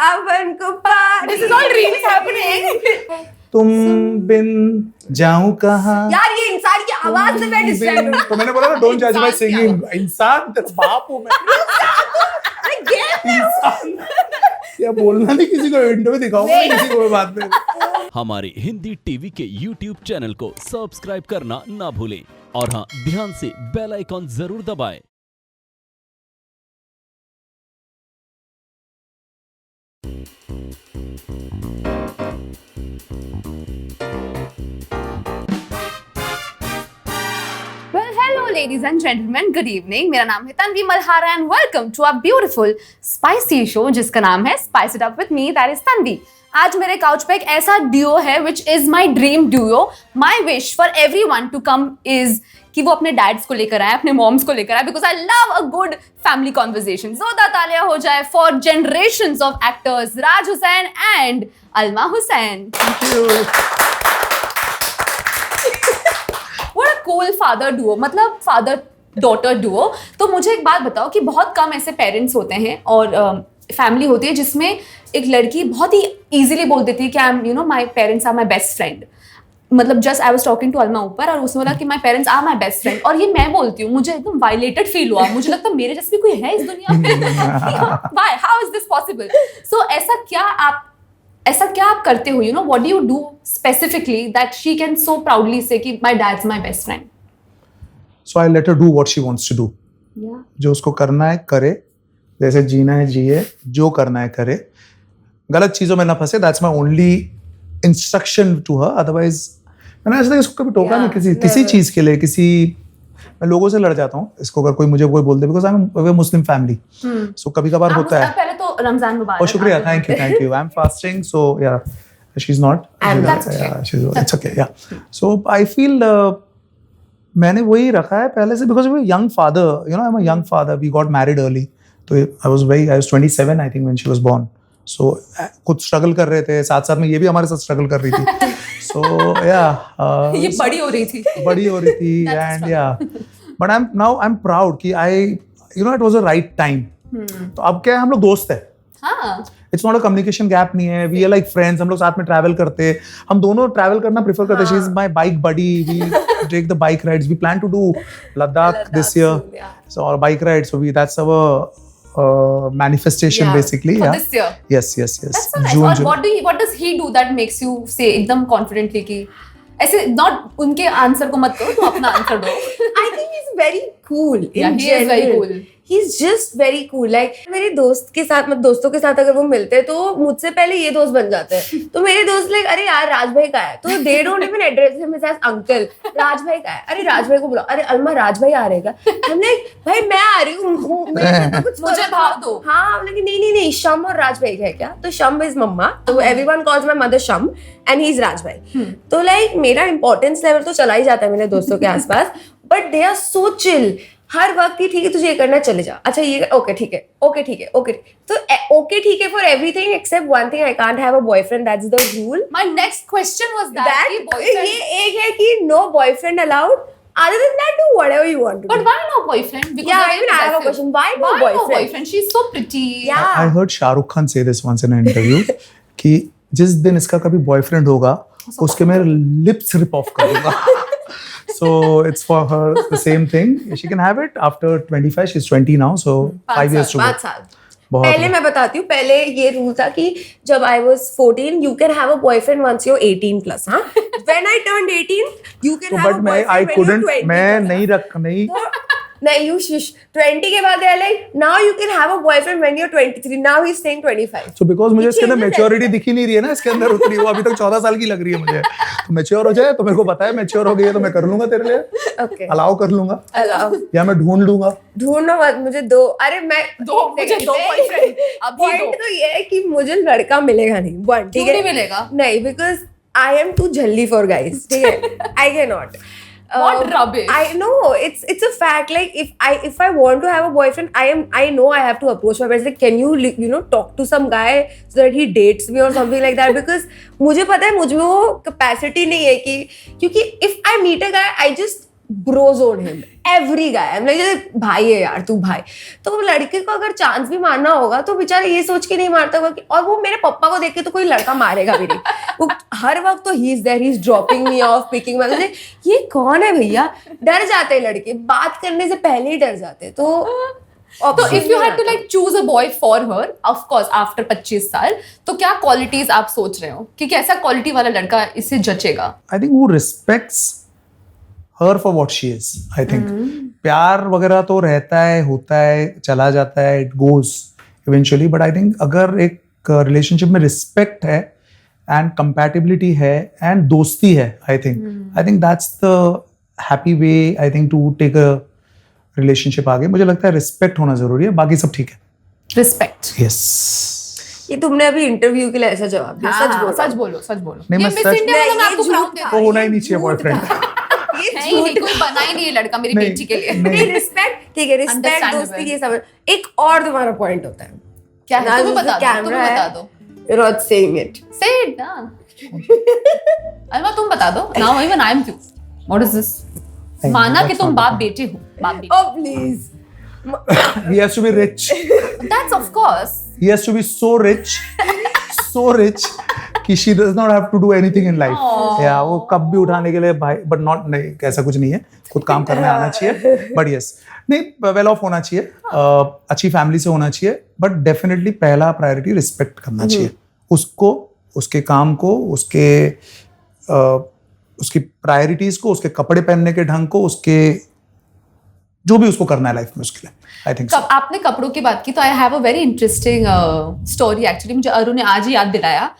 सावन को पार। This is all really happening. तुम बिन जाऊं कहाँ। यार ये इंसान की आवाज से मैं डिस्टर्ब हूँ। तो मैंने बोला ना डोंट जज माय सिंगिंग। इंसान तेरा बाप हूँ मैं। इंसान क्या बोलना नहीं किसी को, इंटरव्यू दिखाऊंगा किसी को बाद में। हमारे हिंदी टीवी के YouTube चैनल को सब्सक्राइब करना ना भूलें और हाँ, ध्यान से बेल आइकॉन जरूर दबाएं। Well, hello ladies and gentlemen, good evening. मेरा नाम है Tanvi Malhara and welcome to our beautiful spicy show जिसका नाम है Spice It Up with me, that is Tanvi. आज मेरे काउच पे एक ऐसा ड्यूओ है which is my dream duo. My wish for everyone to come is कि वो अपने डैड्स को लेकर आए, अपने मॉम्स को लेकर आए, because I love a good family conversation. ज़ोरदार तालियां हो जाए for generations of actors Raj Hussain and अलमा Hussain. Thank you. What a cool father duo, मतलब father daughter duo। तो मुझे एक बात बताओ कि बहुत कम ऐसे पेरेंट्स होते हैं और फैमिली होती है जिसमें एक लड़की बहुत ही इजीली बोल देती है कि I am you know my parents are my best friend. मतलब just I was talking to Alma ऊपर और उसने बोला कि my parents are my best friend, और ये मैं बोलती हूँ, मुझे एकदम वायलेटेड फील हुआ। मुझे लगता है मेरे जैसे भी कोई है इस दुनिया में। Why, how is this possible? So ऐसा क्या आप करते हो, you know what do you do specifically that she can so proudly say कि my dad's my best friend? So I let her do what she wants to do. जो उसको करना है करे, जैसे जीना है जिए, जो करना है करे, गलत चीजों में ना फंसे। That's my only instruction to her. Otherwise मैंने ऐसा इसको कभी टोका नहीं किसी चीज के लिए। मैं लोगों से लड़ जाता हूँ इसको अगर मुझे कोई बोल दे, because I am Muslim family, so कभी कभार होता है। पहले तो रमजान मुबारक। शुक्रिया, thank you. I am fasting, so yeah she is not, it's okay, yeah. So I feel मैंने वही रखा है पहले से, because young father, you know I am a young father, we got married early, तो I was 27 I think when she was born. So खुद struggle कर रहे थे, साथ साथ में ये भी हमारे साथ स्ट्रगल कर रही थी। So yeah, ये बड़ी हो रही थी and yeah, but I'm proud कि you know it was a right time. तो अब क्या है, हम लोग दोस्त हैं। हाँ। It's not a communication gap नहीं है, we are like friends, हम लोग साथ में travel करते, हम दोनों travel करना prefer करते। She is my bike buddy, we take the bike rides, we plan to do Ladakh this year, so our bike rides, so that's our manifestation basically. For yeah. this year. Yes. That's so nice. June. What does he do that makes you say एकदम confidently कि ऐसे not उनके answer को मत करो, तुम अपना answer दो। I think he's very cool. Yeah, he is very cool. He's just very cool. Like मेरे दोस्त के साथ, मतलब दोस्तों के साथ अगर वो मिलते हैं तो मुझसे पहले ये दोस्त बन जाते हैं। तो मेरे दोस्त लाइक अरे यार राज भाई का है, तो they don't even address him as uncle. Raj भाई का है, अरे राज भाई को बुलाओ, अरे अलमा राज भाई आ रहेगा। हमने भाई मैं आ रही हूँ, मुझे भाव दो। हाँ, हमने कि नहीं शम और राज भाई का है क्या? तो शम इज मम्मा, तो everyone calls my mother शम and he is राज भाई। तो लाइक मेरा इंपॉर्टेंस लेवल तो चला ही जाता है मेरे दोस्तों के आसपास, but they are so chill. हर वक्त ही ठीक है तुझे ये करना, चले जा, अच्छा ये ओके ठीक है तो ओके ठीक है for everything except one thing, I can't have a boyfriend, that's the rule. My next question was that ये एक है कि no boyfriend allowed, other than that do whatever you want to do. But why no boyfriend? Because Yeah, even I have a question. Why no boyfriend? She's so pretty. Yeah. I heard Shahrukh Khan say this once in an interview कि जिस दिन इसका कभी boyfriend होगा उसके मैं lips rip off करूंगा। So it's for her the same thing. She can have it after 25. She's 20 now, so 5 years to go. 5 साल। पहले मैं बताती हूँ, पहले ये रूल था कि जब I was 14, you can have a boyfriend once you're 18 plus. हाँ? When I turned 18, you can have a boyfriend when you're 20. मैं नहीं नहीं, you shush. 20 के बाद they're like, now you can have a boyfriend when you're 23. Now he's saying 25. So because मुझे इसके अंदर maturity दिखी नहीं रही है ना, इसके अंदर उतनी, वो अभी तक 14 साल की लग रही है मुझे। तो मैच्योर हो जाए तो मेरे को पता है मैच्योर हो गई है तो मैं कर लूंगा तेरे लिए। Okay. अलाउ कर लूंगा, Allow. या मैं ढूंढ लूंगा। ढूंढना मत, मुझे दो, अरे मैं मुझे दो boyfriend, अभी पॉइंट तो ये है कि मुझे लड़का मिलेगा नहीं, वन ठीक है, नहीं मिलेगा नहीं, बिकॉज आई एम टू जल्दी फॉर गाइज, ठीक है, I can not. What rubbish. I know, it's a fact. Like if I want to have a boyfriend, I know I have to approach my parents. Like, can you talk to some guy so that he dates me or something like that? Because मुझे पता है मुझे वो capacity नहीं है कि, क्योंकि if I meet a guy, I just brozoned him every guy, like भाई है यार तू भाई। तो वो लड़के को अगर चांस भी मारना होगा तो बेचारा ये सोच के नहीं मारता होगा कि, और वो मेरे पापा को देख के तो कोई लड़का मारेगा भी नहीं, वो हर वक्त तो ही is there, he is dropping me off, picking me, ये कौन है भैया। डर जाते हैं लड़के, बात करने से पहले ही डर जाते हैं। तो if you had to like choose a boy for her, of course after 25 साल, तो क्या क्वालिटीज आप सोच रहे हो कि कैसा क्वालिटी वाला लड़का इसे जचेगा? I think who respects her for what she is. I think प्यार वगैरह तो रहता है, होता है, चला जाता है, it goes eventually. But I think अगर एक रिलेशनशिप में रिस्पेक्ट है एंड कंपैटिबिलिटी है एंड दोस्ती है, I think that's the happy way I think to take a relationship आगे. मुझे लगता है रिस्पेक्ट होना जरूरी है, बाकी सब ठीक है. रिस्पेक्ट. यस. ये तुमने अभी इंटरव्यू के लिए ऐसा जवाब दिया, सच बोलो. नहीं, ये मैं मिस सच- इंडिया वाला मैं आपको ये crown झूठ दे था। वो होना ही नहीं चाहिए बॉयफ्रेंड. है ही नहीं, कोई बना ही नहीं है लड़का मेरी नहीं, बेटी के लिए. नहीं. रिस्पेक्ट ठीक है, रिस्पेक्ट Understandable. दोस्ती ये सब. एक और तुम्हारा पॉइंट होता है, क्या है? तुम्हें बता दो, कैमरा तुम्हें बता दो. You're not saying it. Say it ना. अलमा तुम बता दो. Now even I'm confused. What is this? नहीं, माना कि that's तुम not बाप the बेटे हो, बाप बेटे. Oh please. He has to be rich. That's of course. He has to be so rich कि she does not have to do anything in life. या वो कब भी उठाने के लिए भाई, but not, नहीं ऐसा कुछ नहीं है, खुद काम करने आना चाहिए. But yes, नहीं, वेल ऑफ होना चाहिए, अच्छी फैमिली से होना चाहिए, बट डेफिनेटली पहला प्रायोरिटी रिस्पेक्ट करना चाहिए उसको, उसके काम को, उसकी प्रायोरिटीज को, उसके कपड़े पहनने के ढंग को, उसके जो भी उसको करना है लाइफ में उसके लिए. आई थिंक आपने कपड़ों की बात की तो I have a very interesting story actually. मुझे अरु ने आज ही याद दिलाया.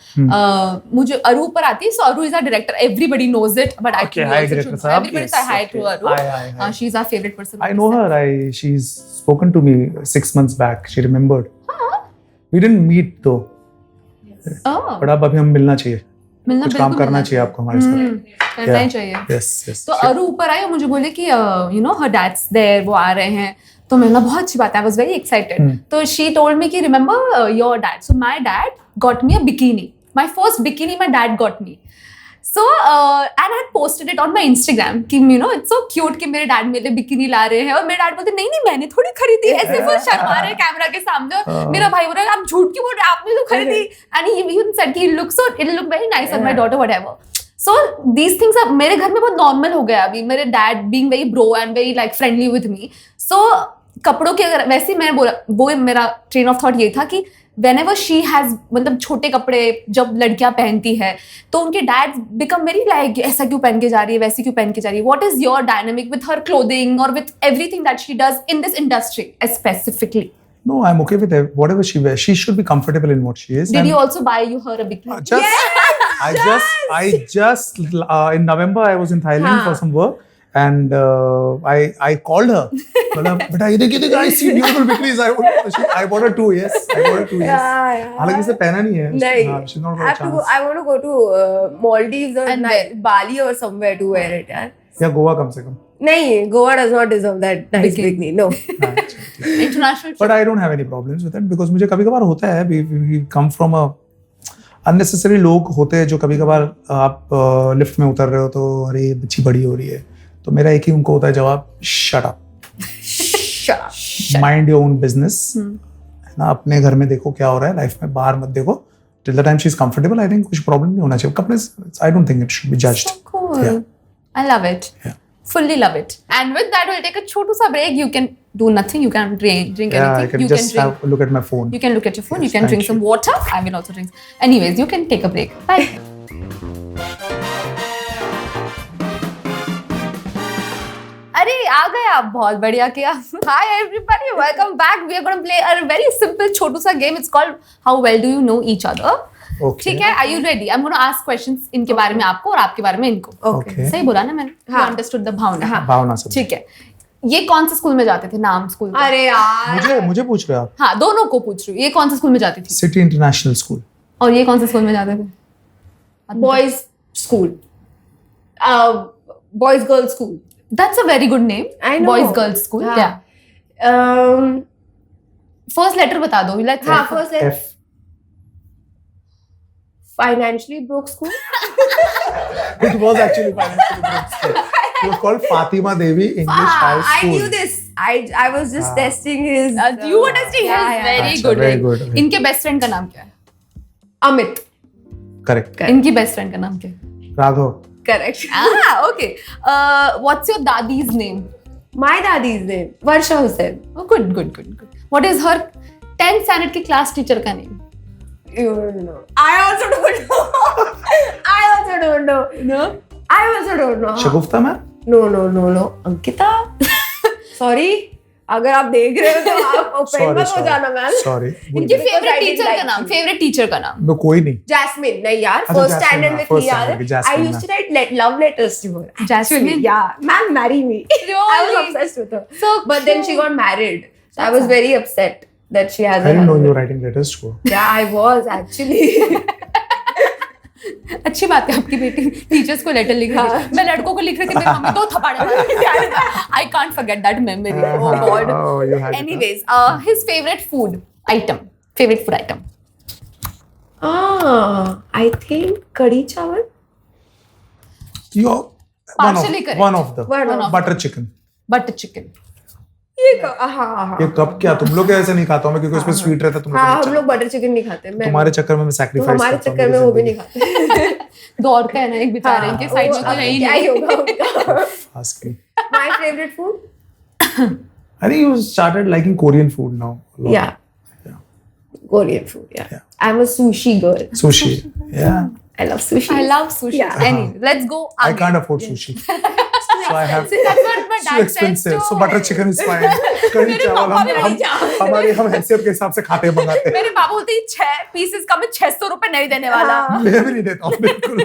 मुझे अरु ऊपर आती है, so Aru is our director, everybody knows it, but I Okay, hi, director साहब. Everybody Yes, say hi to okay. Aru. Hi. She is our favorite person. I know her. She's spoken to me 6 months back. She remembered. We didn't meet though. Oh, But अब अभी हम मिलना चाहिए. मिलना कुछ काम बिल्कुल करना मिलना चाहिए आपको हमारे साथ. करना ही चाहिए. Yes. तो अरु ऊपर आई और मुझे बोले कि you know her dad's there, वो आ रहे हैं. तो मैंने बोला बहुत अच्छी बात है, आई वाज वेरी एक्साइटेड. तो शी टोल्ड मी कि remember your dad. So my dad got me a bikini, my first bikini my dad got me. So and I had posted it on my Instagram कि you know it's so cute कि मेरे dad मेरे लिए bikini ला रहे हैं. और मेरे dad बोलते नहीं मैंने थोड़ी खरीदी, ऐसे वो शर्मा रहे कैमरा के सामने. और मेरा भाई बोल रहा है आप झूठ क्यों बोल रहे हैं, आपने तो खरीदी. एंड ही इवन सेड कि it look very nice on my daughter whatever. So these things are मेरे घर में बहुत नॉर्मल हो गया अभी. मेरे dad being very bro and very like friendly with me. So कपड़ों की अगर वैसे ही मैंने बोला, वो मेरा ट्रेन ऑफ थॉट ये था कि whenever she has, मतलब छोटे कपड़े जब लड़कियां पहनती है तो उनके डैड बिकम वेरी लाइक ऐसा क्यों पहन के जा रही है, वैसे क्यों पहन के जा रही है. What is your dynamic with her clothing और with everything that she does in this industry specifically? No, I'm okay with whatever she wears. She should be comfortable in what she is. Did you also buy her a bikini? I just in November I was in Thailand for some work and I called her. बोला बेटा ये देखिए I see beautiful bikinis. I bought her 2. Yes, I bought her 2. Yes. हालांकि इसे पहना नहीं है. नहीं. She's not got a chance. I want to go to Maldives or And where? Bali or somewhere to wear it. यार. या गोवा कम से कम. नहीं, Goa does not deserve that nice bikini. No. International But I don't have any problems with it because मुझे कभी कभार होता है. We come from a unnecessary लोग होते हैं जो कभी कभार आप लिफ्ट में उतर रहे हो तो अरे ये बच्ची बड़ी हो रही है, तो मेरा एक ही उनको होता है जवाब, shut up. Mind your own business. है ना, अपने घर में देखो क्या हो रहा है लाइफ में, बाहर मत देखो. Till the time she is comfortable, I think कुछ प्रॉब्लम नहीं होना चाहिए. कपड़े, I don't think it should be judged. So cool. Yeah. I love it. Yeah. Fully love it. And with that, we'll take a छोटू सा break. You can do nothing. You can drink Yeah, I anything. can You just can drink. have a look at my phone. You can look at your phone. Yes, you can drink thank some you. water. I will also drink. Anyways, you can take a break. Bye. अरे आ गए आप, बहुत बढ़िया किया. Hi everybody, welcome back. We are going to play a very simple छोटू सा game. It's called How well do you know each other? Okay. ठीक है, Are you ready? I'm going to ask questions इनके बारे में आपको और आपके बारे में इनको. Okay. सही बोला ना मैंने? You हाँ. understood the भावना. भावना सब. ठीक है. ये कौन से स्कूल में जाते थे, नाम स्कूल का? अरे यार. मुझे पूछ रहे हो आप? हाँ, दोनों को पूछ रही हूँ. ये कौन से स्कूल में जाती थी सिटी इंटरनेशनल स्कूल. और ये कौन से स्कूल में जाते थे? Boys school. Boys girls school. That's a very good name. I know. Boys girls school. हाँ. Yeah. First letter बता दो. Let's हाँ, say. first letter. F. Financially broke school. It was actually financially broke school. It was called Fatima Devi English High I School. knew this. I was just testing his. You were testing his. Very अच्छा, good. very very good. good. इनके best friend का नाम क्या है? Amit. Correct. इनकी best friend का नाम क्या है? Raghav. Correct. Okay. What's your dadi's name? My daddy's name Varsha Hussain. Oh, good. What is her 10th standard की class teacher का name? You don't know. I also don't know. I also don't know. No. I also don't know. Shagufta ma'am? No. Ankita. Sorry. अगर आप देख रहे हो तो आप offend मत हो जाना मैम. Sorry. इनकी Because I favorite didn't teacher like का नाम. you. Favorite teacher का नाम. मैं कोई नहीं. Jasmine. नहीं यार. अच्छा, First Jasmine, standard हाँ, में first थी यार. standard की I Jasmine, used to write love letters to her. Jasmine? Actually, yeah. Ma'am, marry me. I was Really? obsessed with her. So But then she got married. So I was very upset that she has I a didn't know you husband. were writing letters to her. Yeah, I was actually. अच्छी बात है आपकी बेटी teachers को letter लिख रही है. मैं लड़कों को लिख रही थी मेरी मम्मी तो थप्पड़ मारती. I can't forget that memory. Oh God. Oh, you had it, huh? Anyways, his favorite food item. Favorite food item. I think कढ़ी चावल. You're Partially correct. one of the One of. butter chicken. Butter chicken. हाँ. ये कब क्या तुम लोग ऐसे नहीं खाता हूँ मैं क्योंकि उसमें स्वीट रहता है तुम लोग हाँ नहीं हम लोग बटर चिकन नहीं खाते. मैं तुम्हारे चक्कर में मैं तो सैक्रिफाइस हमारे करता हूँ चक्कर में मेरी वो भी नहीं जिंदगी. खाते. दौड़ते हैं ना एक बेचारे इनके साइड में कोई है ही क्या ही नहीं. होगा उनका. Ask me. My favorite food? I think you started liking Korean food now. a lot. Yeah. Korean food. Yeah. Yeah. I'm a sushi girl. Sushi. Yeah. I love sushi. I love sushi. Yeah. Anyway, let's go. I again. can't afford sushi. So I have That's what my too dad says expensive. too. So butter chicken is fine. कढ़ी चावल हम हैसियत के हिसाब से खाते हैं मंगाते हैं. मेरे बाबू होती 6 पीसेस का मैं 600 रुपए नहीं देने वाला. मैं भी नहीं देता हूँ बिल्कुल.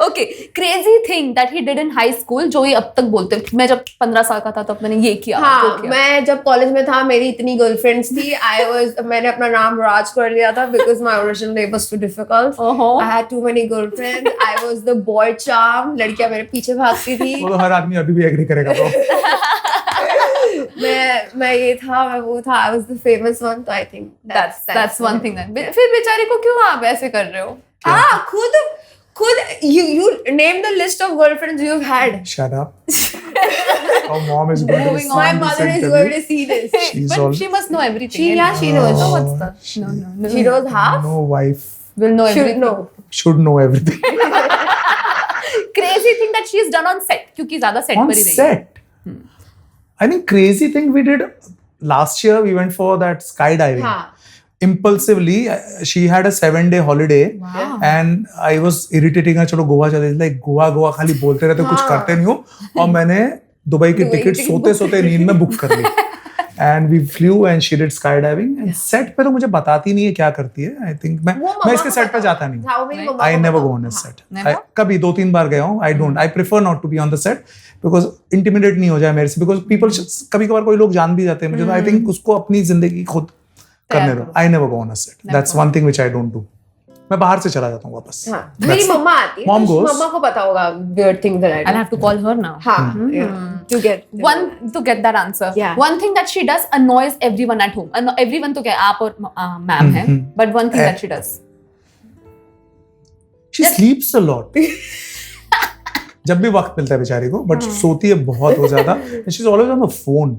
Okay, crazy thing that he did in high school जो ये अब तक बोलते हैं. मैं जब 15 साल का था तब मैंने ये किया. वो हाँ किया. मैं जब कॉलेज में था मेरी इतनी गर्लफ्रेंड्स थी. मैंने अपना नाम राज कर लिया था because my original name was too difficult. I had too many girlfriends. I was the boy charm. लड़कियां मेरे पीछे भागती थी. वो तो हर आदमी अभी भी एग्री करेगा bro. मैं ये था मैं वो था. I was the famous one. तो I think That's one thing then. फिर बेचारी को क्यों आप ऐसे कर रहे हो? हाँ खुद you name the list of girlfriends you've had. Shut up. Our mom is going to Moving listen on. My mother to is me. going to see this. She's But all she must know everything. She knows. So what's the? No. She knows half. no wife Will know Should everything. know. should know everything. Crazy thing that she's done on set क्योंकि ज़्यादा set On पर ही रही. set. I think crazy thing we did last year. We went for that skydiving. हाँ. Impulsively, she had a 7-day holiday. Wow. And I was irritating her. चलो गोवा चले. Like Goa खाली बोलते रहते हो कुछ करते नहीं हो. और मैंने दुबई की टिकट सोते नींद में बुक कर ली. And we flew and she did skydiving. And set पे तो मुझे बताती नहीं है क्या करती है. I think मैं इसके set पे जाता नहीं. हाँ, वो मेरी मम्मा I को never पता. go on a set. Never? कभी 2-3 बार गया हूँ. I don't. I prefer not to be on the set because intimidate नहीं हो जाए मेरे से. Because people कभी कभार कोई लोग जान भी जाते हैं मुझे. तो I think उसको अपनी जिंदगी खुद करने दो. I never go on a set. That's one thing which I don't do. मैं बाहर से चला जाता हूँ वापस. हाँ. मेरी मम्मा आती है. Mom तो goes. मम्मा को पता होगा weird things that I I'll do. have to call her now. हाँ. Yeah. To get To get that answer. Yeah. One thing that she does annoys everyone at home. Everyone तो क्या आप और ma'am है. But one thing that she does. She sleeps a lot. जब भी वक्त मिलता है बेचारी को, but सोती है बहुत वो ज्यादा. And she's always on the phone.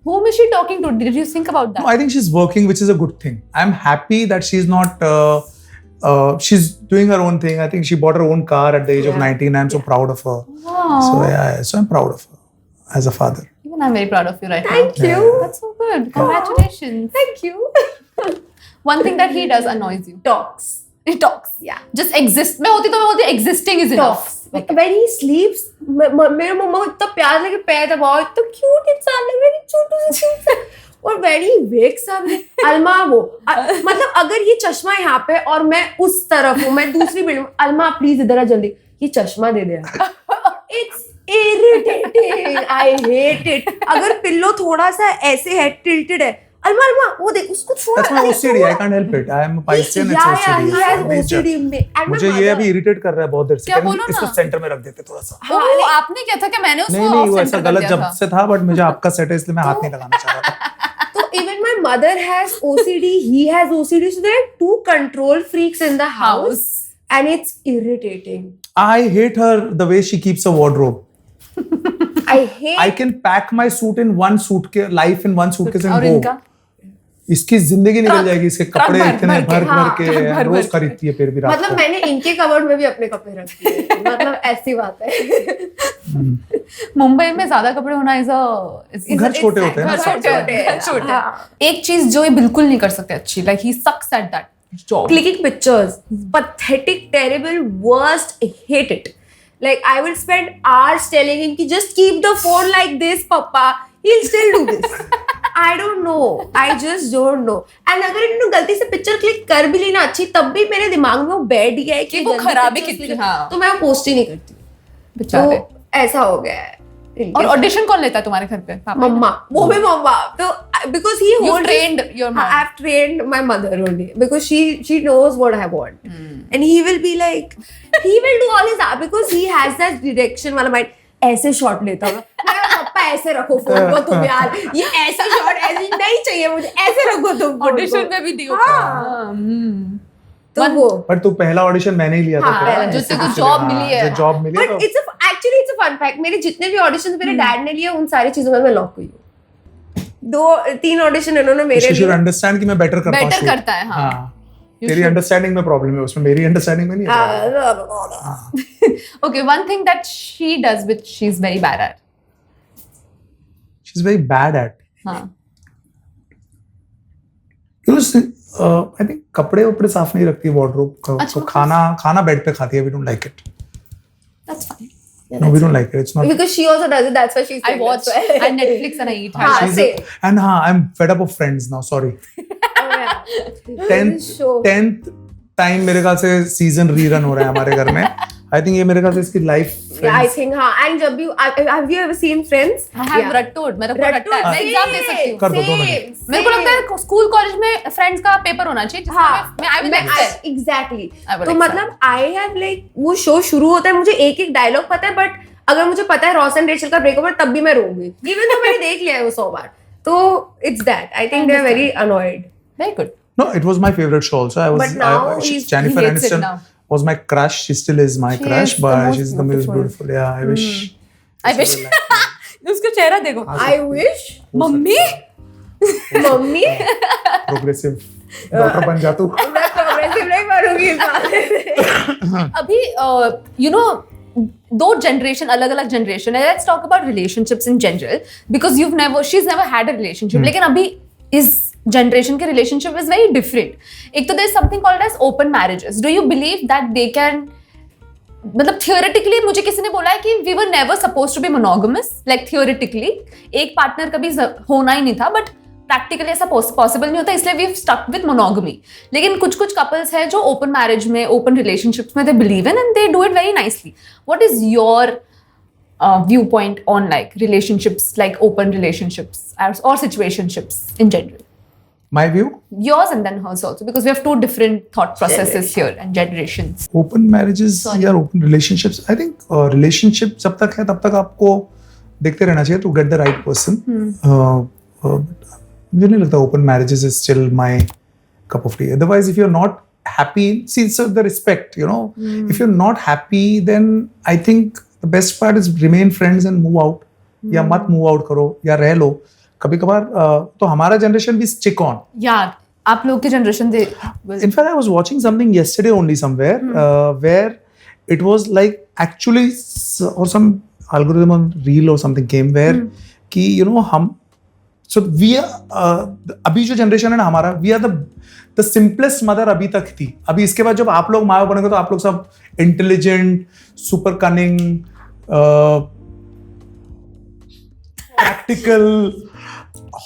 Whom is she talking to? Did you think about that? No, I think she's working, which is a good thing. I'm happy that she's not. She's doing her own thing. I think she bought her own car at the age of 19. I'm so proud of her. Wow. So I'm proud of her as a father. Even I'm very proud of you right now. Thank you. That's so good. Congratulations. Thank you. One thing that he does annoys you. Talks. He talks. Yeah. Just exist. मैं होती तो मैं बोलती existing is enough. Talks. When he sleeps, मेरे मम्मा को इतना प्यार लगे पैर दबाओ. इतना cute इंसान लग रहा है. छोटू सा cute सा. और when he wakes up, अलमा वो मतलब अगर ये चश्मा यहाँ पे और मैं उस तरफ हूँ, मैं दूसरी बिल्डिंग. अलमा प्लीज इधर आ जल्दी. ये चश्मा दे दे. It's irritating. I hate it. अगर पिल्लो थोड़ा सा ऐसे है tilted है. अलमा वो देख उसको थोड़ा. That's my OCD. I can't help it. I am a Piscean. It's OCD. He has It's nature. OCD. And my मुझे ये mother- अभी इरिटेट कर रहा है बहुत देर से. क्या बोलो ना? इसको सेंटर में रख देते थोड़ा सा. वो आपने क्या था कि मैंने उसको नहीं off वो center ऐसा कर गलत दिया जब था. से था, बट मुझे आपका सेट है इसलिए मैं हाथ नहीं लगाना चाह रहा था. So even my mother has OCD, he has OCD, so there are two control freaks in the house, and it's irritating. I hate her the way she keeps a wardrobe. I hate. I can pack my suit in one suitcase, life in one suitcase और and go. इनका इसकी जिंदगी निकल जाएगी, इसके कपड़े भर इतने भर के, भर के भर रोज के। खरीदती है फिर भी रात मतलब को। मैंने इनके कवर्ड में भी अपने कपड़े रख दिए, मतलब ऐसी बात है। मुंबई में ज्यादा कपड़े होना इज घर छोटे होते हैं ना, घर छोटे हैं। छोटे। हाँ। एक चीज जो ये बिल्कुल नहीं कर सकते अच्छी, like he sucks at that job. Clicking pictures, pathetic, terrible, worst. I hate it. Like I will spend hours telling him कि just keep the phone like this, Papa. He'll still do this. I don't know. I just don't know. And अगर इन्होंने गलती से picture click कर भी ली ना अच्छी, तब भी मेरे दिमाग में वो बैठ गया है कि वो जल्दी खराब ही pictures कितनी, click- हाँ। तो मैं वो पोस्ट ही नहीं करती। बेचारे। तो ऐसा हो गया है। और ऑडिशन कौन लेता है तुम्हारे घर पे? पापा? मम्मा, वो भी मम्मा। तो because he You holds trained your mom. I've trained my mother only because she knows what I want, and he will be like, he will do all his because he has that direction वाला mind. ऐसे shot लेता होगा, मैं कहा, पापा ऐसे रखो phone को तुम यार, ये ऐसे शॉट ऐसे नहीं चाहिए मुझे, ऐसे रखो तुम phone ऑडिशन को। में भी दियो। हाँ। तो वो पर तू पहला ऑडिशन मैंने ही लिया था हाँ, तेरा, जो ऐसे तेरे को कुछ job हाँ, मिली है। जो जॉब मिली बट तो actually it's a fun fact, मेरे जितने भी ऑडिशन मेरे डैड ने लिए उन सारी चीजों में मैं लॉक हुई हूँ। 2-3 ऑडिशन इन्होंने मेरे you should लिए understand कि मैं बेटर करता हूँ Better shoot। करता है, हाँ। हाँ। तेरी अंडरस्टैंडिंग में प्रॉब्लम है, उसमें मेरी अंडरस्टैंडिंग में नहीं है। Okay, one thing that she does which she's very bad at. She's very bad at. हाँ। I think कपड़े वपड़े साफ नहीं रखती वार्डरोब का, अच्छा, तो खाना बेड पे खाती है। We don't like it. That's fine. No, we don't like it. It's not. because she also does it, that's why she's I saying watch that's why. I Netflix and I eat. हाँ, She's same. and हाँ, I'm fed up of Friends now. Sorry. Oh, yeah. This 10th show. 10th time मेरे ख्याल से season rerun हो रहा है हमारे घर में। आई थिंक ये मेरे ख्याल से इसकी लाइफ Yeah, I think हाँ, and जब भी have you ever seen Friends? I have Yeah. रट्टोड, मेरे को रट्टा है, मैं एग्जाम दे सकती हूँ। कर दो, 2 Same, मिनट। मेरे को लगता है स्कूल कॉलेज में फ्रेंड्स का पेपर होना चाहिए जिसमें हाँ, मैं I will excel. Exactly. I will तो excel. मतलब आई हैव लाइक वो शो शुरू होता है, मुझे एक एक डायलॉग पता है, बट अगर मुझे पता है रॉस एंड रेचल का ब्रेकअप है तब भी मैं रोऊंगी, इवन तो मैंने देख लिया है वो 100 बार। तो it's that, I think they are very annoyed. Very good. No, it was my favorite show also. But now Jennifer he hates it Aniston now. was my crush. She still is my She crush, is the but most she's the most beautiful. beautiful. Yeah, I wish. I wish. उसका चेहरा देखो। I wish mummy mummy Progressive daughter बन जा तू। मैं progressive नहीं बनूंगी इस बात में। अभी यू नो दो जनरेशन अलग अलग जनरेशन है। Let's talk about relationships in general because you never she is never had a relationship, लेकिन अभी इस जनरेशन के रिलेशनशिप इज वेरी डिफरेंट। एक तो there is something called as open marriages. Do you believe that they can, मतलब theoretically मुझे किसी ने बोला है कि we were never suppose to be monogamous, like theoretically एक पार्टनर कभी होना ही नहीं था, बट प्रैक्टिकली ऐसा पॉसिबल नहीं होता, इसलिए वी स्टक विद मोनोगमी। लेकिन कुछ कुछ कपल्स हैं जो ओपन मैरिज में, ओपन रिलेशनशिप्स में they believe in and they do it very nicely. What is your view point on like relationships, like open relationships और situationships in general? My view? Yours and then hers also, because we have two different thought processes here and generations. Open marriages या open relationships. I think relationship जब तक है तब तक आपको देखते रहना चाहिए to get the right person. मुझे नहीं लगता open marriages is still my cup of tea. Otherwise, if you're not happy, see, so the respect, you know, if you're not happy, then I think the best part is remain friends and move out. या मत move out करो या रह लो। कभी कभार तो हमारा generation भी stick on. Yeah, आप लोग की generation they In fact, I was watching something yesterday only somewhere where it was like actually or some algorithm on reel or something came where कि you know हम so we are अभी जो generation है ना हमारा, we are the simplest mother अभी तक थी। अभी इसके बाद जब आप लोग माँ बाप बनेंगे तो आप लोग सब intelligent, super cunning, practical,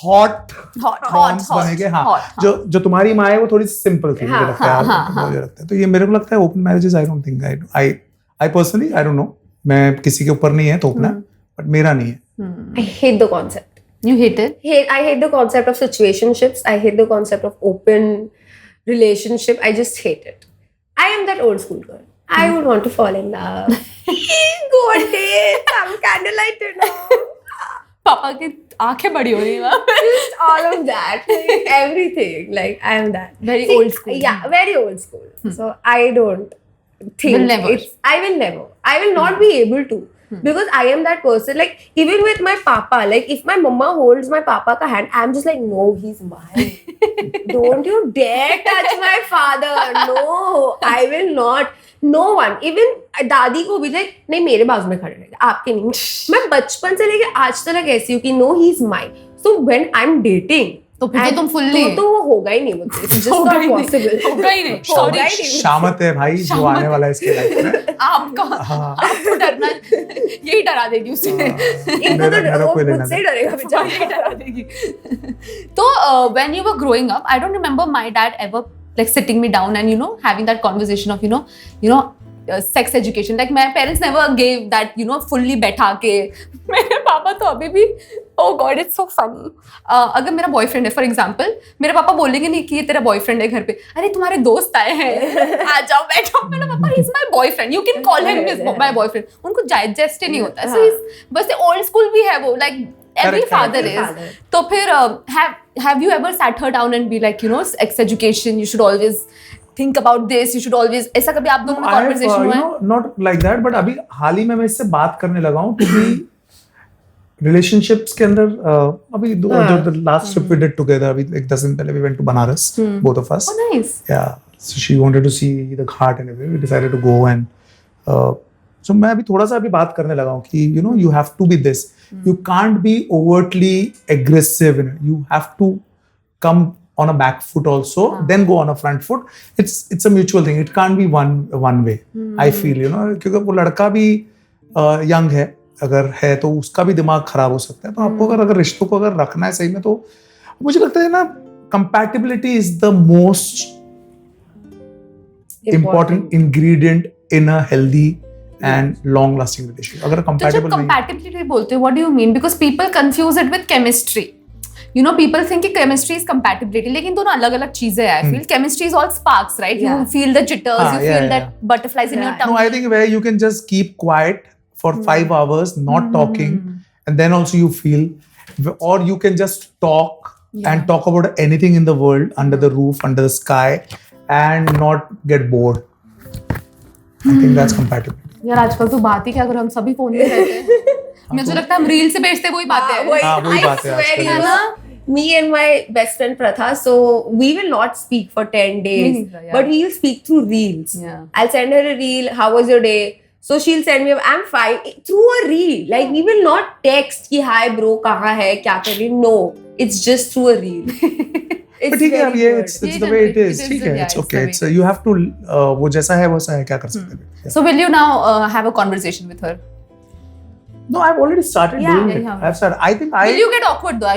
hot moms बनेंगे। हाँ, जो तुम्हारी माँ है वो थोड़ी सिंपल थी, मुझे लगता है। मुझे लगता है तो ये मेरे को लगता है open marriages I don't think I personally I don't know, मैं किसी के ऊपर नहीं है थोपना, बट मेरा नहीं है। I hate the concept. You hate it? I hate the concept of situationships. I hate the concept of open relationship. I just hate it. I am that old school girl. I would want to fall in love. Go on dates. Have candlelight dinner. पापा की आंखें बड़ी हो रही हैं। Just all of that. Like, everything. Like, I am that. Very old school. Yeah, very old school. So, I don't think Will never. I will never. I will not be able to. because I am that person. Like even with my papa, like if my mama holds my papa ka hand, I'm just like, no, he's mine. Don't you dare touch my father. No, I will not. No one, even दादी को भी like नहीं मेरे बाजू में खड़े रहेगा, आपके नहीं. मैं बचपन से लेके आज तक ऐसी हूँ कि no, he's mine. So when I'm dating, तो फिर तो तुम fully तो वो होगा ही नहीं मुझसे. It's just not possible. होगा ही नहीं. होगा Sorry. ही नहीं. शामत है भाई जो आने वाला है इसके लाइफ में. आपको डरना यही डरा देगी उसे. इनको तो मेरा वो कोई लेना मुझसे ही डरेगा बेचारा. यही डरा देगी. तो when you were growing up, I don't remember my dad ever like sitting me down and having that conversation of sex education. Like my parents never gave that fully बैठा के. मेरे पापा तो अभी भी oh god it's so funny. अगर मेरा boyfriend है फॉर एग्जांपल, मेरे पापा बोलेंगे नहीं कि ये तेरा बॉयफ्रेंड है घर पे. अरे तुम्हारे दोस्त आए हैं, आ जाओ बैठो. मेरा पापा he is my boyfriend, you can call him my boyfriend. उनको डाइजेस्ट ही नहीं होता. सो बस ओल्ड स्कूल भी है वो, लाइक every father is. तो फिर have you ever sat her down and be like sex education, you should always think about this, you should always, ऐसा कभी आप दोनों में conversation हुआ है? Not like that, but अभी हाल ही में मैं इससे बात करने लगा हूँ क्योंकि relationships के अंदर अभी जो the last trip we did together, अभी एक 10 दिन पहले we went to Banaras, both of us. Oh nice. Yeah, so she wanted to see the Ghat and everything. We decided to go and so मैं अभी थोड़ा सा अभी बात करने लगा हूँ कि you have to be this. You can't be overtly aggressive. You have to come on a back foot also, then go on a front foot. It's a mutual thing. It can't be one way. I feel क्योंकि वो लड़का भी young है, अगर है तो उसका भी दिमाग खराब हो सकता है. तो आपको अगर रिश्तों को अगर रखना है सही में, तो मुझे लगता है ना compatibility is the most important ingredient in a healthy and long lasting relationship. अगर तो जब compatible नहीं, compatibility बोलते हो, what do you mean? Because people confuse it with chemistry. People think कि chemistry is compatibility, लेकिन दोनों अलग-अलग चीजें हैं. I feel chemistry is all sparks, right? Yeah. You feel the jitters, you feel that butterflies in your tongue. no, I think where you can just keep quiet for 5 hours, not talking, and then also you feel, or you can just talk and talk about anything in the world, under the roof, under the sky, and not get bored. I think that's compatible. यार आजकल तो बात ही क्या करो, हम सभी phone में रहते हैं. मुझे लगता है हम रील से भेजते वही बातें हैं. वही बात है आजकल. है ना. Me and my best friend Pratha, so we will not speak for 10 days, neither, yeah. but we'll speak through reels. Yeah. I'll send her a reel, how was your day? So she'll send me, I'm fine, through a reel. Like we will not text ki hi bro, kahan hai, kya kar rahi? No, it's just through a reel. But ठीक है, अब ये it's the way it is. ठीक है, it's okay. It's you have to वो जैसा है वैसा है, क्या कर सकते हैं. So will you now have a conversation with her? No, I've already started doing it. yeah. I've started. I think Will you get awkward though?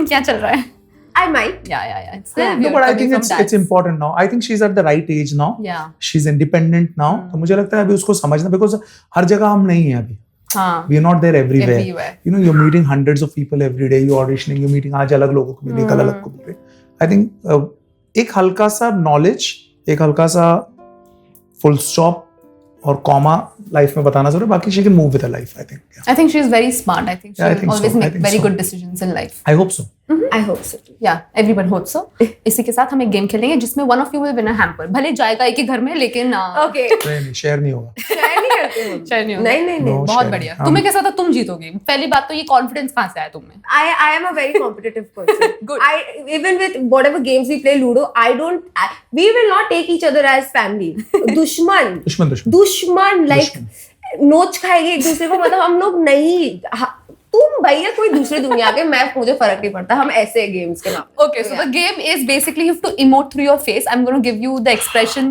क्या चल रहा है? I might. Yeah. It's No, but I think it's important now. I think she's at the right age now. Yeah. She's independent now. तो मुझे लगता है अभी उसको समझना, because हर जगह हम नहीं हैं अभी. हाँ. We are not there everywhere. Everywhere. You're meeting hundreds of people every day. You're auditioning. You're meeting आज अलग लोगों को मिले, कल अलग को मिले. I think एक हल्का सा knowledge, एक हल्का सा full stop और comma life में बताना जरूरी है. बाकी she can move with her life. I think. Yeah. I think she's very smart. I think she Yeah, I think always so. I make think very so. good decisions in life. I hope so. I hope so. Yeah, everyone hopes so. इसी के साथ हम एक game खेलेंगे जिसमें one of you will win a hamper. भले जाएगा एक ही घर में, लेकिन Okay. नहीं शेयर नहीं होगा. Share नहीं करते हम. Share नहीं होगा. नहीं. No, बहुत share बढ़िया. नहीं. तुम्हें कैसा था? तुम जीतोगे. पहली बात तो ये कॉन्फिडेंस कहाँ से आया तुम में? I am a very competitive person. Good. Even with whatever games we play, Ludo, we will not take each other as family. दुश्मन like नोच खाएंगे एक दूसरे को, मतलब हम लोग नहीं. तुम भैया कोई दूसरी दुनिया के, मुझे फर्क नहीं पड़ता. हम ऐसे गेम्स के नाम. Okay, so the game is basically you have to emote through your face. I'm going to give you the expression,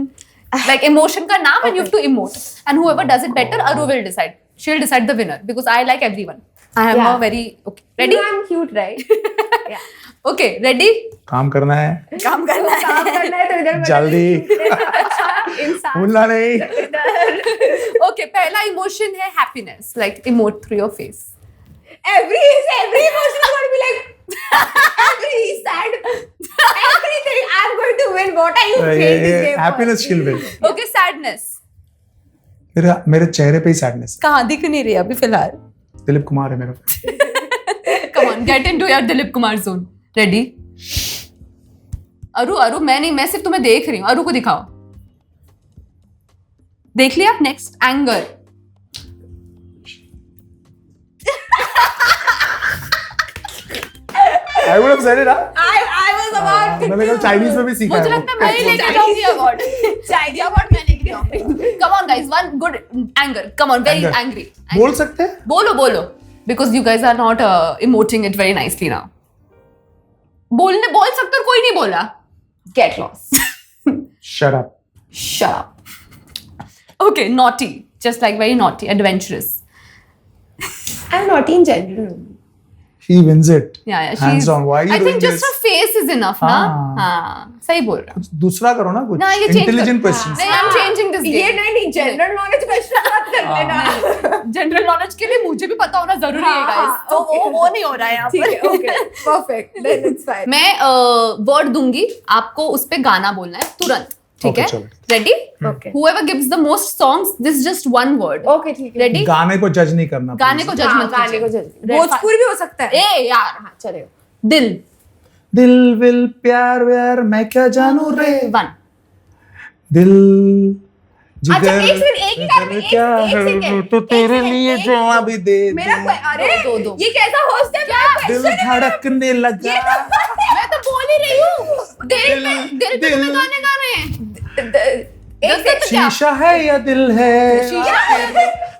like emotion का नाम, and you have to emote. And whoever does it better, Aru will decide. She'll decide the winner because I like everyone. I am a very okay. Ready? You know, I'm cute, right? Yeah. Okay, ready? काम करना है. काम करना है. काम करना है तो इधर जल्दी. इंसान भूलना नहीं. Okay, पहला emotion है happiness. Like emote through your face. every emotion is going to be like every sad, everything. I'm going to win. What are you playing this game for? Happiness she'll win. Okay, sadness. मेरे चेहरे पे ही sadness. कहाँ दिख नहीं रही अभी फिलहाल? दिलीप कुमार है मेरा. Come on, get into your Dilip Kumar zone. Ready? अरु मैं सिर्फ तुम्हें देख रही हूँ. अरु को दिखाओ. देख लिया? Next, anger. have said it, huh? I was about to मैंने कहा चाइनीज में भी सीखा मुझे है लगता है मैं ही लेके जाऊंगी अवार्ड Chinese अवार्ड मैं लेके जाऊंगी come on guys one good anger come on very Anger. Angry बोल सकते हैं बोलो because you guys are not emoting it very nicely now बोल सकते हो कोई नहीं बोला get lost. shut up shut up okay naughty just like very naughty adventurous I'm naughty in general. he wins it yeah hands on why are you I doing think just this her face is enough हाँ. ना हाँ सही बोल रहा कुछ दूसरा करो ना कुछ ना ये change इंटेलिजेंट कर- क्वेश्चंस नहीं I'm changing this ये game नहीं जनरल नॉलेज क्वेश्चन मत कर लेना. जनरल नॉलेज के लिए मुझे भी पता होना जरूरी है हाँ, गाइस तो okay. वो नहीं हो रहा है यहाँ ठीक है, पर okay, perfect, then it's fine. मैं वर्ड दूंगी आपको उस पे गाना बोलना है तुरंत ठीक Okay, है चलो, ready Okay. whoever gives the most songs this is just one word Okay, ठीक है. रेडी गाने को जज नहीं करना गाने को please. जज हाँ, मत गाने को कीजिए जज. भोजपुरी भी हो सकता है. ए यार हाँ, चलेगा. दिल दिल विल प्यार व्यार मैं क्या जानू रे वन दिल अच्छा, जिगर एक सेकंड, एक ही गाने में, जिगर क्या एक है, सेकंड, तो एक तेरे सेकंड, लिए एक जवां भी दे मेरा दूं। अरे दो. ये कैसा होस्ट है? मेरा दिल question है. धड़कने लगा मैं तो बोल ही रही हूँ दिल पे दिल- तुम्हें गाने गाने हैं एक दस तो क्या शीशा है या दिल है शीशा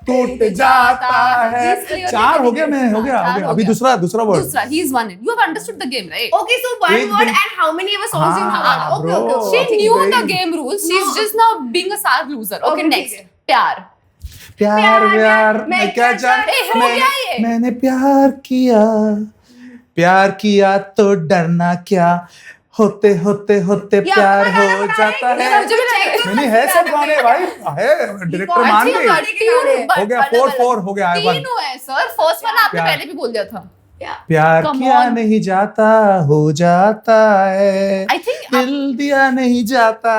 टूट जाता है Please clear चार the हो गया मैं हो गया चार हो गया हो अभी गया. दूसरा वर्ड दूसरा he is one you have understood the game right Okay, so one एक word दिन- and how many ever songs you हाँ, have? Okay, bro. okay, she okay. knew भाई. the game rules she's No. just now being a sad loser okay Okay, next ठीक है. प्यार प्यार व्यार मैं क्या जान ए, हो गया ये. मैंने प्यार किया तो डरना क्या होते होते होते या, प्यार गाना हो गाना जाता है. है मुझे भी लगा. नहीं है सब गाने भाई है डायरेक्टर मान अच्छी गई गाड़ी के गाने. हो गया 4-4 हो गया तीन हुए हैं सर फर्स्ट वाला आपने प्यार. पहले भी बोल दिया था प्यार Come किया on. नहीं जाता हो जाता है I think दिल दिया नहीं जाता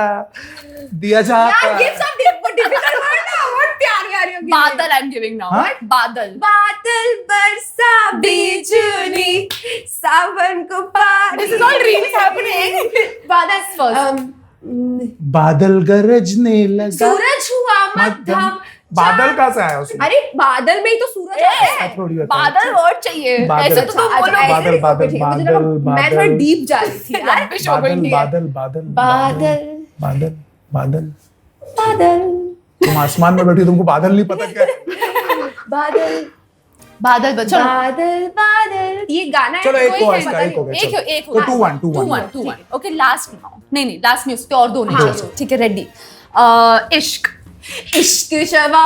दिया जाता यार, ये सब difficult word ना. What प्यार व्यार you giving? बादल I'm giving now हाँ? बादल बादल बरसा बिजुली सावन को पानी. This is all really happening. बादल First. बादल गरजने लगा सूरज हुआ मध्यम. बादल कहाँ से आया उसमें अरे बादल में ही तो सूरज आता है. थोड़ी होता है। बादल वर्ड चाहिए बादल. ऐसे तो तुम अच्छा, बोलो ऐसे बादल, नहीं, बादल, ठीक है, मुझे लगा बादल, मैं थोड़ा बादल. डीप जा रही थी यार. Rubbish हो गई है. बादल बादल बादल बादल बादल बादल तुम आसमान में बैठी तुमको बादल नहीं पता क्या है? बादल बादल बचो बादल बादल. ये गाना है. चलो एक कोई हो है, इसका पता एक हो नहीं. गया एक चलो. एक तो 2-1 2-1 ओके लास्ट नाउ नहीं लास्ट नहीं उसके और दो नहीं हाँ. चाहिए ठीक है रेडी इश्क इश्क शवा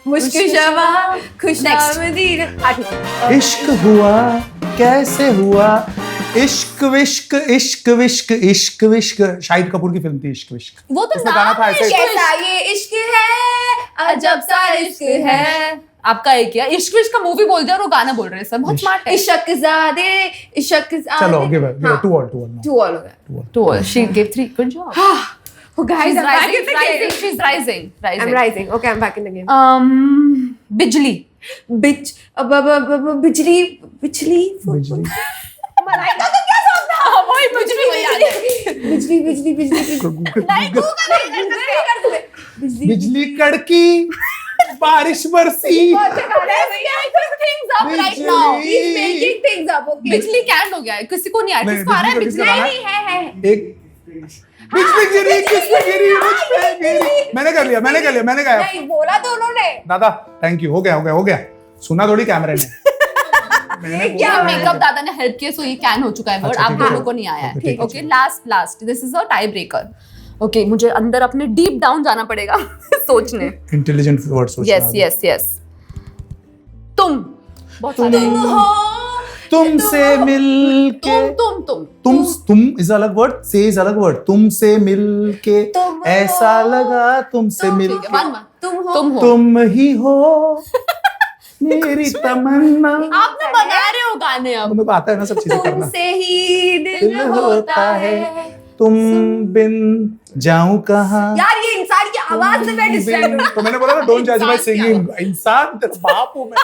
मुश्क शवा खुशामदीद. हाँ, ठीक है. इश्क हुआ कैसे हुआ इश्क विश्क इश्क विश्क इश्क विश्क शाहिद कपूर की फिल्म थी इश्क विश्क वो तो उसमें गाना नाम था है ऐसे कैसा ये इश्क है अजब सा इश्क है. आपका एक किया इश्क विश्क का मूवी बोल दिया और वो गाना बोल रहे हैं सर बहुत स्मार्ट है इश्क ज़ादे इश्क ज़ादे. चलो गिव इट हाँ. 2-1 Two all हो गया. तो she gave 3 good job Oh guys, she's I'm back rising in the game. she's rising I'm rising. Okay, I'm back in the game. बिजली बिच बिजली बिजली बिजली मलाइका को क्या समझा? वही बिजली में याद है बिजली बिजली बिजली बिजली. नहीं कर दूंगे. बिजली बिजली कड़की बारिश बरसी things up right now He's making things up. Okay. बिजली कैंड हो गया है किसी को नहीं आया नहीं, किसको आ रहा है बिजली बिजली का नहीं है. एक बिजली गिरी किसने गिरी मुझ पे गिरी मैंने कर लिया मैंने गाया नहीं बोला तो उन्होंने. दादा थैंक यू हो गया सुना थोड़ी कैमरे ने ये क्या क्या मेकअप दादा ने हेल्प किया सो ये कैन हो चुका है वर्ड अच्छा, आप ठीक है। दोनों को नहीं आया ठीक है है, okay last this is a tie breaker okay मुझे अंदर अपने डीप डाउन जाना पड़ेगा सोचने इंटेलिजेंट वर्ड सोचना यस तुम बहुत सारे तुमसे मिलके तुम इज अलग वर्ड से इज अलग वर्ड तुमसे मिलके तुम हो। ऐसा लगा तुमसे मिलके तुम हो तुम ही हो मेरी तमन्ना आपने बना रहे हो गाने अब मेरे को आता है ना सब चीजें करना तुमसे ही दिल दिल होता है तुम बिन जाऊं कहाँ यार ये इंसान की आवाज से मैं डिस्टर्ब हूँ. तो मैंने बोला ना डोंट जज माय इंसान सिंगिंग इंसान तेरा बाप हूँ मैं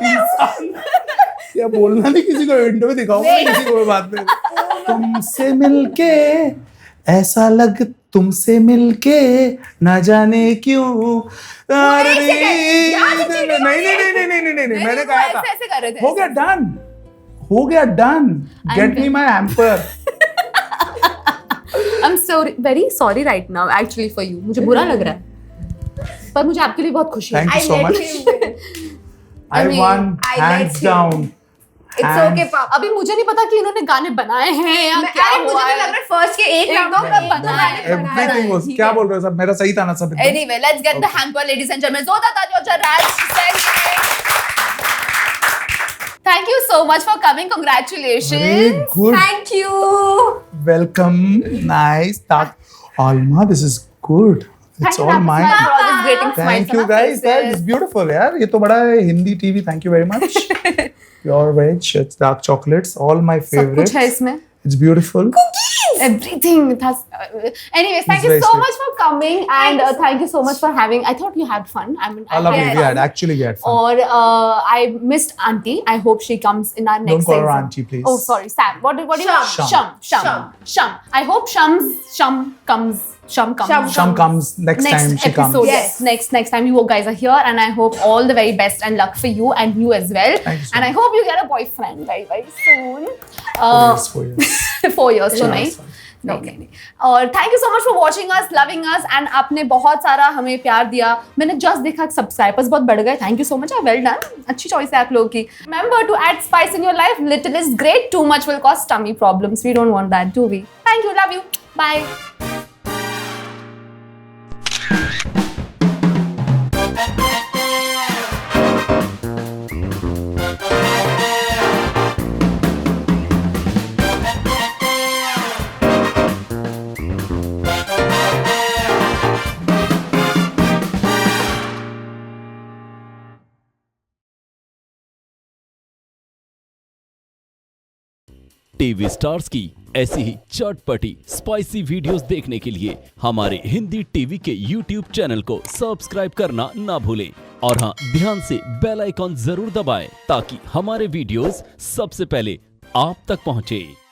इंसान या बोलना नहीं किसी को विंडो में दिखाऊंगा नहीं किसी को बाद में तुमसे मिलके ऐसा लग तुमसे मिलके ना जाने क्यों अरे नहीं मैंने कहा था ऐसे कर रहे थे हो गया डन हो गया, done. Get me very- my hamper. I'm so very sorry right now actually for you. मुझे बुरा लग रहा है, पर मुझे आपके लिए बहुत खुशी है. Thank you so let much. him win. I mean, won I hands let him. down. It's Hands- okay, पापा. अभी मुझे नहीं पता कि इन्होंने गाने बनाए हैं या क्या अरे मुझे हुआ तो है. लग रहा है फर्स्ट के एक एक राउंड दो में में एक दो बनाया गाने है. बनाए हैं. Everything was. ठीक क्या है. बोल रहे हो सब? मेरा सही था ना सब? एकदम? Anyway, let's get the hamper, ladies and gentlemen. Zoda Tajocha Raj, thank you so much for coming. Very Congratulations. good. Thank you. Welcome. Nice. Alma, this is good. It's all mine. For all this greeting smiles Thank on you our guys. That is faces. beautiful, यार. ये तो बड़ा है Hindi TV. Thank you very much. Pure veg, it's dark chocolates, all my सब कुछ favorites. है इसमें. It's beautiful. Everything. It has. Anyways, thank It's you very so sweet. much for coming and thank you so much for having. I thought you had fun. I mean, I Lovely. had We fun. had actually we had fun. Or I missed Auntie. I hope she comes in our next Don't call her season. auntie, please. Oh, sorry, Sam. What do you? Sham. Sham. I hope Sham comes. Sham Sham comes next time. She episode. comes. Yes, next time you guys are here, and I hope all the very best and luck for you and you as well. Thank you so and I hope you get a boyfriend very very soon. 4 years. 4 years तो नहीं. Yes, fine. नहीं. और thank you so much for watching us, loving us, and आपने बहुत सारा हमें प्यार दिया. मैंने जस्ट देखा सब्सक्राइबर्स बहुत बढ़ गए. Thank you so much. Well done. अच्छी चॉइस है आप लोगों की. Remember to add spice in your life. Little is great. Too much will cause tummy problems. We don't want that, do we? Thank you. Love you. Bye. TV stars की ऐसी ही चटपटी spicy videos देखने के लिए हमारे Hindi TV के YouTube channel को subscribe करना ना भूलें और हाँ, ध्यान से बेल आइकॉन जरूर दबाएं ताकि हमारे वीडियोस सबसे पहले आप तक पहुंचे.